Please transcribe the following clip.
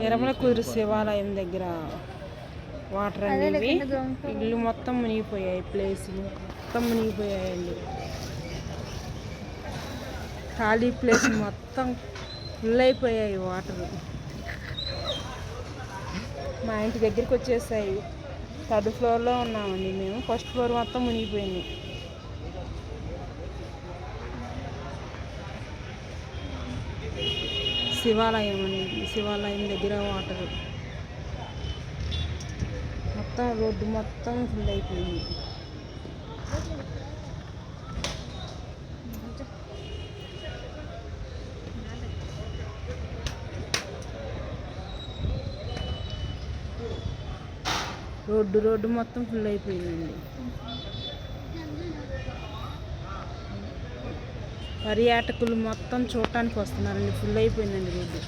ఎరమల కుదురు శివాలయం దగ్గర వాటర్ అనేవి ఇల్లు మొత్తం మునిగిపోయాయి. ప్లేస్ మొత్తం మునిగిపోయాయండి. ఖాళీ ప్లేస్ మొత్తం ఫుల్ అయిపోయాయి వాటర్. మా ఇంటి దగ్గరికి వచ్చేసాయి. 3rd ఫ్లోర్లో ఉన్నామండి మేము. 1st ఫ్లోర్ మొత్తం మునిగిపోయింది. శివాలయం అనేది, శివాలయం దగ్గర వాటర్ మొత్తం రోడ్డు మొత్తం ఫుల్ అయిపోయింది. రోడ్డు మొత్తం ఫుల్ అయిపోయిందండి. పర్యాటకులు మొత్తం చూడటానికి వస్తున్నారండి. ఫుల్ అయిపోయిందండి రోడ్డు.